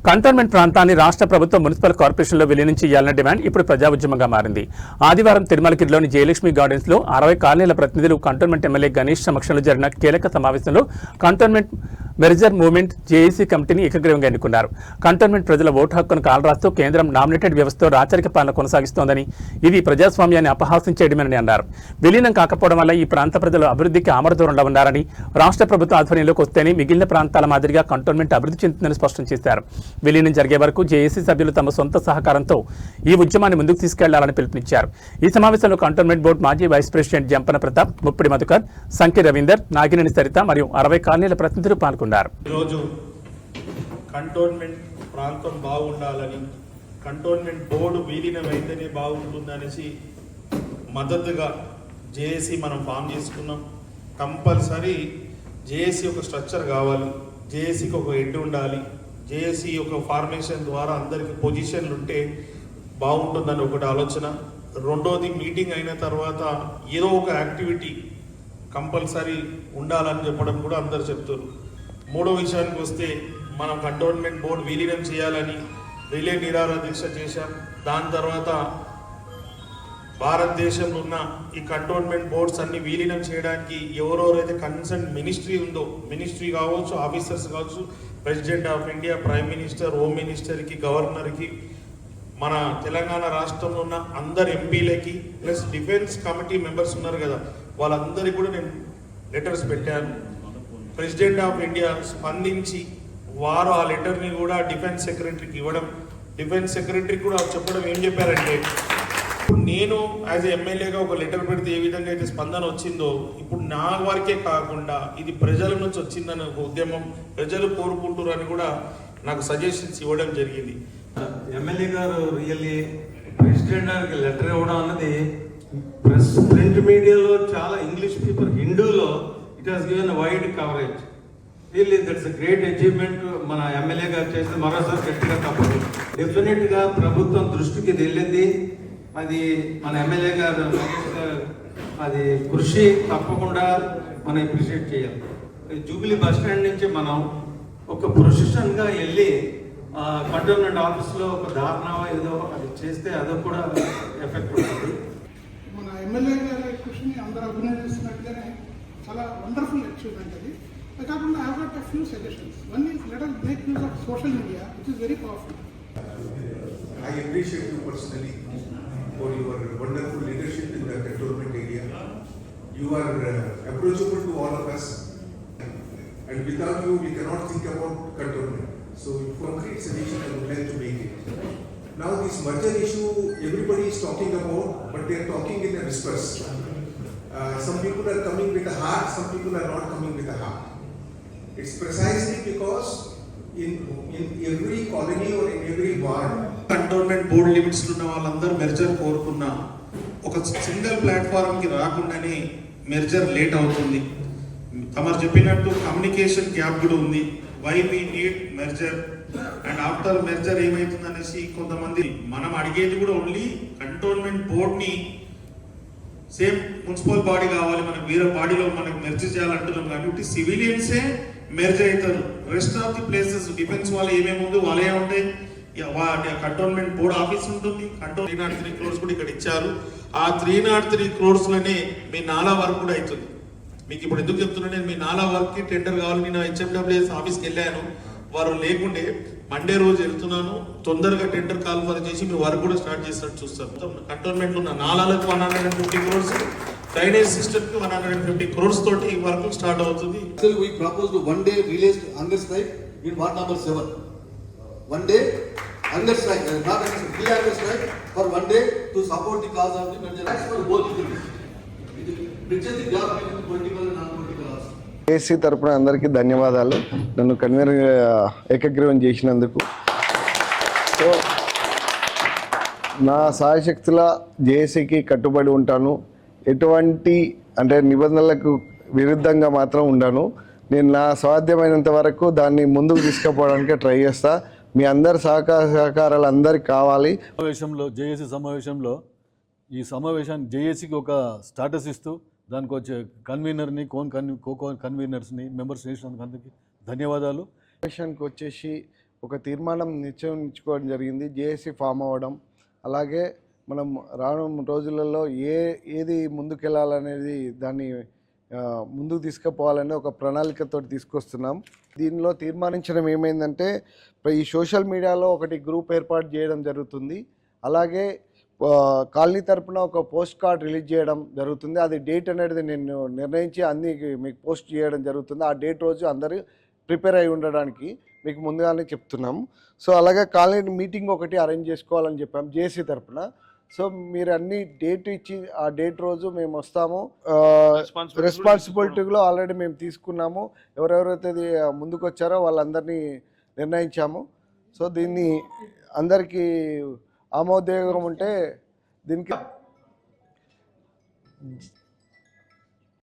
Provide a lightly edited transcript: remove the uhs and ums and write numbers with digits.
Cantonment ప్రాంతాన్ని రాష్ట్ర ప్రభుత్వం మున్సిపల్ కార్పొరేషన్లో విలీనం చేయాలన్న డిమాండ్ ఇప్పుడు ప్రజా ఉద్యమంగా మారింది. ఆదివారం తిరుమలగిరిలోని జయలక్ష్మి గార్డెన్స్ లో 60 కాలనీల ప్రతినిధులు కంటోన్మెంట్ ఎమ్మెల్యే గణేష్ సమక్షంలో జరిగిన కీలక సమావేశంలో కంటోన్మెంట్ మెర్జర్ మూవ్మెంట్ జేఏసీ కమిటీని ఏకగ్రీవంగా ఎన్నుకున్నారు. కంటోన్మెంట్ ప్రజల ఓటు హక్కును కాలరాస్తూ కేంద్రం నామినేటెడ్ వ్యవస్థతో రాచరిక పాలన కొనసాగిస్తోందని, ఇది ప్రజాస్వామ్యాన్ని అపహాస్యం చేయడమేనని అన్నారు. విలీనం కాకపోవడం వల్ల ఈ ప్రాంత ప్రజలు అభివృద్ధికి ఆమరదూరంలో ఉన్నారని, రాష్ట్ర ప్రభుత్వ ఆధ్వర్యంలోకి వస్తేనే మిగిలిన ప్రాంతాల మాదిరిగా కంటోన్మెంట్ అభివృద్ధి చెందుతుందని స్పష్టం చేశారు. విలీనం జరిగే వరకు జేఏసీ సభ్యులు తమ సొంత సహకారంతో ఈ ఉద్యమాన్ని ముందుకు తీసుకెళ్లాలని పిలుపునిచ్చారు. ఈ సమావేశంలో కంటోన్మెంట్ బోర్డు మాజీ వైస్ ప్రెసిడెంట్ జంపన ప్రతాప్, ముప్పిడి మధుకర్, సంఖ్య రవీందర్, నాగినేని సరిత మరియు 60 కాలనీల ప్రతినిధులు పాల్గొన్నారు. ఈరోజు కంటోన్మెంట్ ప్రాంతం బాగుండాలని, కంటోన్మెంట్ బోర్డు విలీనమైతేనే బాగుంటుందనేసి మద్దతుగా జేఏసీ మనం ఫామ్ చేసుకున్నాం. కంపల్సరీ జేఏసీ ఒక స్ట్రక్చర్ కావాలి, జేఏసీకి ఒక హెడ్ ఉండాలి, జేఏసీ ఒక ఫార్మేషన్ ద్వారా అందరికి పొజిషన్లు ఉంటే బాగుంటుందని ఒకటి ఆలోచన. రెండోది, మీటింగ్ అయిన తర్వాత ఏదో ఒక యాక్టివిటీ కంపల్సరీ ఉండాలని చెప్పడం కూడా అందరు చెప్తారు. మూడో విషయానికి వస్తే, మనం కంటోన్మెంట్ బోర్డు విలీనం చేయాలని రిలే నిరాహార దీక్ష చేశాం. దాని తర్వాత భారతదేశంలో ఉన్న ఈ కంటోన్మెంట్ బోర్డ్స్ అన్ని విలీనం చేయడానికి ఎవరెవరైతే కన్సర్న్ మినిస్ట్రీ ఉందో, మినిస్ట్రీ కావచ్చు, ఆఫీసర్స్ కావచ్చు, president of India, prime minister, home మినిస్టర్కి, గవర్నర్కి, మన తెలంగాణ రాష్ట్రంలో ఉన్న అందరు ఎంపీలకి, ప్లస్ డిఫెన్స్ కమిటీ మెంబర్స్ ఉన్నారు కదా, వాళ్ళందరికీ కూడా నేను లెటర్స్ పెట్టాను. ప్రెసిడెంట్ ఆఫ్ ఇండియా స్పందించి వారు ఆ లెటర్ని కూడా డిఫెన్స్ సెక్రటరీకి ఇవ్వడం, డిఫెన్స్ సెక్రటరీ కూడా చెప్పడం ఏం చెప్పారంటే, నేను యాజ్ ఎమ్మెల్యేగా ఒక లెటర్ పెడితే ఏ విధంగా అయితే స్పందన వచ్చిందో, ఇప్పుడు నా వరకే కాకుండా ఇది ప్రజల నుంచి వచ్చిందని ఒక ఉద్యమం, ప్రజలు కోరుకుంటున్నారని కూడా నాకు సజెషన్స్ ఇవ్వడం జరిగింది. ఎమ్మెల్యే గారు రియల్లీ ప్రెసిడెంట్ గారికి లెటర్ ఇవ్వడం అన్నది ప్రింట్ మీడియాలో చాలా ఇంగ్లీష్ పేపర్ హిందూలో it has given wide coverage. Really that's great achievement మన ఎమ్మెల్యే గారు చేస్తే మరోసారి గట్టిగా తప్పదు. డెఫినెట్గా ప్రభుత్వం దృష్టికి ఇది వెళ్ళింది. అది మన ఎమ్మెల్యే గారు అది కృషి తప్పకుండా మనం అప్రిషియేట్ చేయాలి. జూబిలీ బస్ స్టాండ్ నుంచి మనం ఒక ప్రొసెషన్గా వెళ్ళి కంటోన్మెంట్ ఆఫీస్లో ఒక ధారణ ఏదో అది చేస్తే అదో కూడా ఎఫెక్ట్ ఉంటుంది. మన ఎమ్మెల్యే గారి కృషిని అందరూ అభినందిస్తున్నట్టుగానే చాలా వండర్ఫుల్ అచీవ్మెంట్ అది. కాకుండా I have few suggestions. One is let us make use of social media, which is very powerful. I appreciate you personally for your wonderful leadership in the cantonment area. You are approachable to all of us, and without you we cannot think about cantonment. So concrete suggestion I would like to make it. Now this merger issue everybody is talking about, but they are talking in a whispers. Some people are coming with a heart, some people are not coming with a heart. It's precisely because in every colony or in every ward, cantonment board limits ఉన్న వాళ్ళందరూ merger కోరుకున్నా ఒక single ప్లాట్ఫామ్కి రాకుండానే merger late అవుతుంది. తమరు చెప్పినట్టు communication gap కూడా ఉంది. Why we need merger and after merger ఏమవుతుంది అనేసి కొంతమంది మనం అడిగేది కూడా ఓన్లీ కంటోన్మెంట్ బోర్డ్ని సేమ్ మున్సిపల్ బాడీ కావాలి, మనకు వేరే బాడీలో మనకు మెర్జ్ చేయాలంటున్నాం. కాబట్టి సివిలియన్సే మెర్జ్ అవుతారు. Rest of the places defence వాళ్ళు ఏమేమి ఉంది వాళ్ళే ఉంటాయి. కంటోన్మెంట్ బోర్డు ఆఫీస్ ఉంటుంది. 303 crores కూడా ఇక్కడ ఇచ్చారు. ఆ 303 crores-లోనే మీ నాలా వర్క్ కూడా అవుతుంది. మీకు ఇప్పుడు ఎందుకు చెప్తున్నా, నేను మీ నాలా వర్క్కి టెండర్ కావాలి. నేను HMWS ఆఫీస్కి వెళ్ళాను, వారు లేకుండే. మండే రోజు వెళ్తున్నాను, తొందరగా టెండర్ కాల్ఫర్ చేసి మీ వర్క్ కూడా స్టార్ట్ చేసినట్టు చూస్తాను. కంటోన్మెంట్లో ఉన్న నాలాలకు 150 crores, డ్రైనేజ్ సిస్టమ్ కి 150 crores తోటి వర్క్ స్టార్ట్ అవుతుంది. We propose to one day release hunger strike in ward number 7. One day hunger strike, not hunger strike, for one day to support the cause of the merger. That's for both things. Bridges the gap between political and non-political also. AC తరపున అందరికీ ధన్యవాదాలు, నన్ను convener ఏకగ్రీవం చేసినందుకు. So నా సాయశక్తుల జేఏసీకి కట్టుబడి ఉంటాను. ఎటువంటి నిబంధనలకు విరుద్ధంగా మాత్రం ఉండను. నేను నా సాధ్యమైనంత వరకు దాన్ని ముందుకు తీసుకుపోవడానికి ట్రై చేస్తా. మీ అందరి సహకారాలు అందరికి కావాలి. జేఏసీ సమావేశంలో ఈ సమావేశాన్ని జేఏసీకి ఒక స్టాటస్ ఇస్తూ దానికి వచ్చే కన్వీనర్ని కన్వీనర్స్ని మెంబర్స్ చేసినందుకు అందరికీ ధన్యవాదాలు. సమావేశానికి వచ్చేసి ఒక తీర్మానం నిశ్చయించుకోవడం జరిగింది. జేఏసీ ఫామ్ అవ్వడం, అలాగే మనం రానున్న రోజులలో ఏది ముందుకెళ్ళాలనేది దాన్ని ముందుకు తీసుకుపోవాలని ఒక ప్రణాళికతో తీసుకొస్తున్నాం. దీనిలో తీర్మానించడం ఏమైందంటే ఈ సోషల్ మీడియాలో ఒకటి గ్రూప్ ఏర్పాటు చేయడం జరుగుతుంది. అలాగే కాలనీ తరపున ఒక పోస్ట్ కార్డ్ రిలీజ్ చేయడం జరుగుతుంది. అది డేట్ అనేది నేను నిర్ణయించి అన్ని మీకు పోస్ట్ చేయడం జరుగుతుంది. ఆ డేట్ రోజు అందరూ ప్రిపేర్ అయి ఉండడానికి మీకు ముందుగానే చెప్తున్నాము. సో అలాగే కాలనీ మీటింగ్ ఒకటి అరేంజ్ చేసుకోవాలని చెప్పాము జేఏసీ తరపున. సో మీరు అన్ని డేట్ ఇచ్చి ఆ డేట్ రోజు మేము వస్తాము. రెస్పాన్సిబిలిటీలో ఆల్రెడీ మేము తీసుకున్నాము. ఎవరెవరైతే ముందుకు వచ్చారో వాళ్ళందరినీ నిర్ణయించాము. సో దీన్ని అందరికీ ఆమోదయోగం ఉంటే దీనికి